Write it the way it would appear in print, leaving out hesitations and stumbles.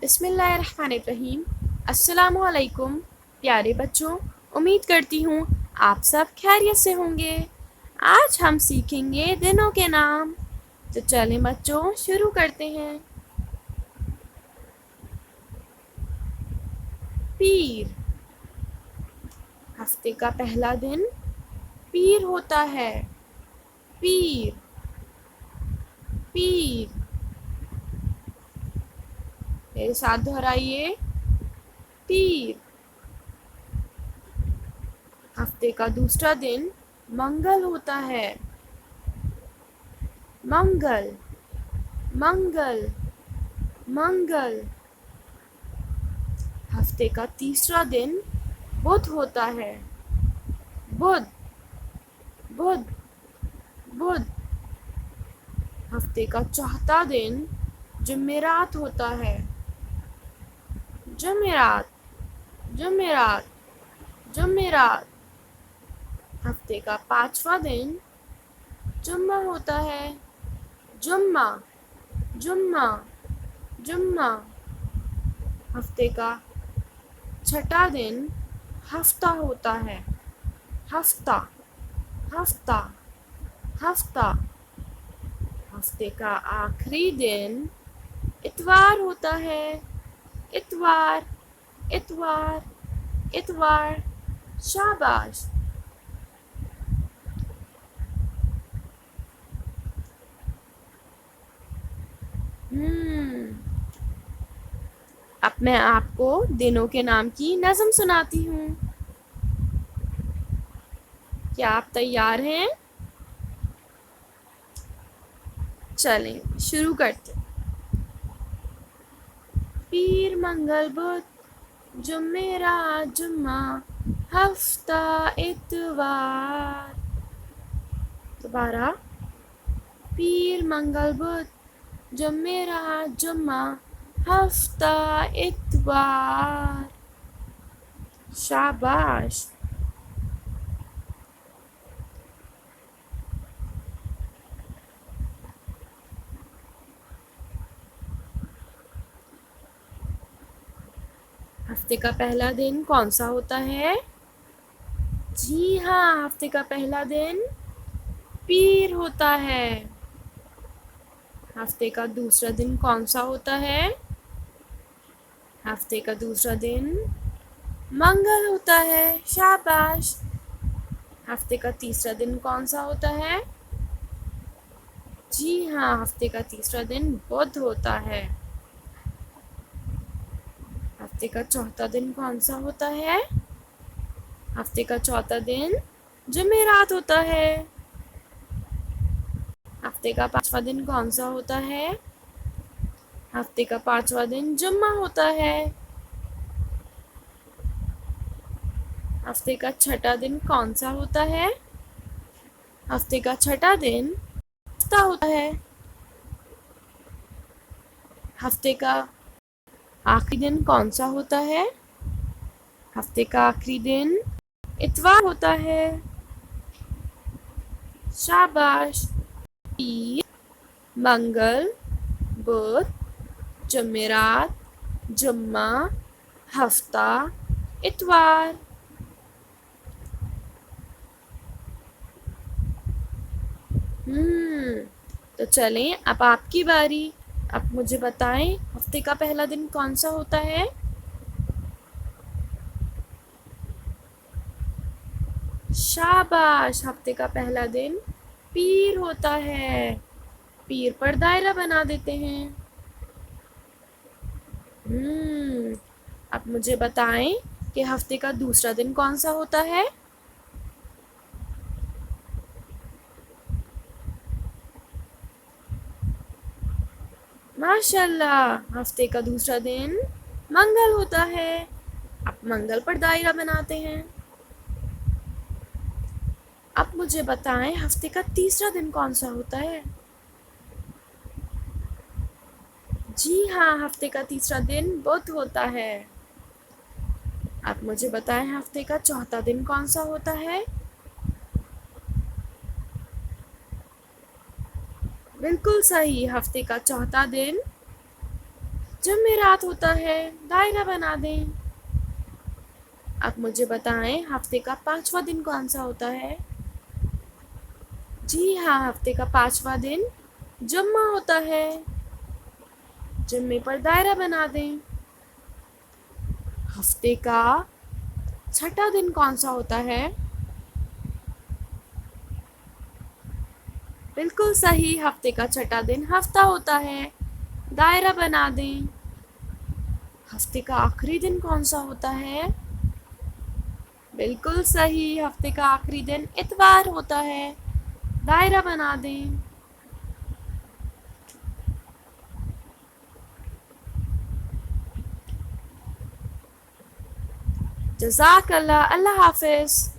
بسم اللہ الرحمن الرحیم۔ السلام علیکم پیارے بچوں، امید کرتی ہوں آپ سب خیریت سے ہوں گے۔ آج ہم سیکھیں گے دنوں کے نام، تو چلیں بچوں شروع کرتے ہیں۔ پیر، ہفتے کا پہلا دن پیر ہوتا ہے۔ پیر، پیر، میرے ساتھ دہرائیے، پیر۔ ہفتے کا دوسرا دن منگل ہوتا ہے۔ منگل، منگل، منگل۔ ہفتے کا تیسرا دن بدھ ہوتا ہے۔ بدھ، بدھ، بدھ۔ ہفتے کا چوتھا دن جمعرات ہوتا ہے۔ جمعرات، جمعرات، جمعرات۔ ہفتے کا پانچواں دن جمعہ ہوتا ہے۔ جمعہ، جمعہ، جمعہ۔ ہفتے کا چھٹا دن ہفتہ ہوتا ہے۔ ہفتہ، ہفتہ، ہفتہ۔ ہفتے کا آخری دن اتوار ہوتا ہے۔ اتوار، اتوار، اتوار۔ شاباش۔ اب میں آپ کو دنوں کے نام کی نظم سناتی ہوں۔ کیا آپ تیار ہیں؟ چلیں شروع کرتے۔ پیر، منگل، بدھ، جمعرات، جمعہ، ہفتہ، اتوار۔ دوبارہ، پیر، منگل، بدھ، جمعرات، جمعہ، ہفتہ، اتوار۔ شاباش۔ ہفتے کا پہلا دن کون سا ہوتا ہے؟ جی ہاں، ہفتے کا پہلا دن پیر ہوتا ہے۔ ہفتے کا دوسرا دن کون سا ہوتا ہے؟ ہفتے کا دوسرا دن منگل ہوتا ہے۔ شاباش۔ ہفتے کا تیسرا دن کون سا ہوتا ہے؟ جی ہاں، ہفتے کا تیسرا دن بدھ ہوتا ہے۔ ہفتے کا چوتھا دن کون سا ہوتا ہے؟ ہفتے کا چوتھا دن جمعرات ہوتا ہے۔ ہفتے کا پانچواں دن کون سا ہوتا ہے؟ ہفتے کا پانچواں دن جمعہ ہوتا ہے۔ ہفتے کا چھٹا دن کون سا ہوتا ہے؟ ہفتے کا چھٹا دن ہفتہ ہوتا ہے۔ ہفتے کا آخری دن کون سا ہوتا ہے؟ ہفتے کا آخری دن اتوار ہوتا ہے۔ شاباش۔ پیر، منگل، بدھ، جمعرات، جمعہ، ہفتہ، اتوار۔ تو چلیں اب آپ کی باری۔ اب مجھے بتائیں ہفتے کا پہلا دن کون سا ہوتا ہے؟ شاباش، ہفتے کا پہلا دن پیر ہوتا ہے۔ پیر پر دائرہ بنا دیتے ہیں۔ اب مجھے بتائیں کہ ہفتے کا دوسرا دن کون سا ہوتا ہے؟ ماشاء اللہ، ہفتے کا دوسرا دن منگل ہوتا ہے۔ اب منگل پر دائرہ بناتے ہیں۔ اب مجھے بتائیں ہفتے کا تیسرا دن کون سا ہوتا ہے؟ جی ہاں، ہفتے کا تیسرا دن بدھ ہوتا ہے۔ اب مجھے بتائیں ہفتے کا چوتھا دن کون سا ہوتا ہے؟ بالکل صحیح، ہفتے کا چوتھا دن جمعرات ہوتا ہے، دائرہ بنا دیں۔ اب مجھے بتائیں ہفتے کا 5واں دن کون سا ہوتا ہے؟ جی ہاں، ہفتے کا 5واں دن جمعہ ہوتا ہے۔ جمعے پر دائرہ بنا دیں۔ ہفتے کا 6واں دن کون سا ہوتا ہے؟ بالکل صحیح، ہفتے کا 6واں دن ہفتہ ہوتا ہے۔ دائرہ بنا دیں۔ ہفتے کا آخری دن کون سا ہوتا ہے؟ بالکل صحیح، ہفتے کا آخری دن اتوار ہوتا ہے۔ دائرہ بنا دیں۔ جزاک اللہ، اللہ حافظ۔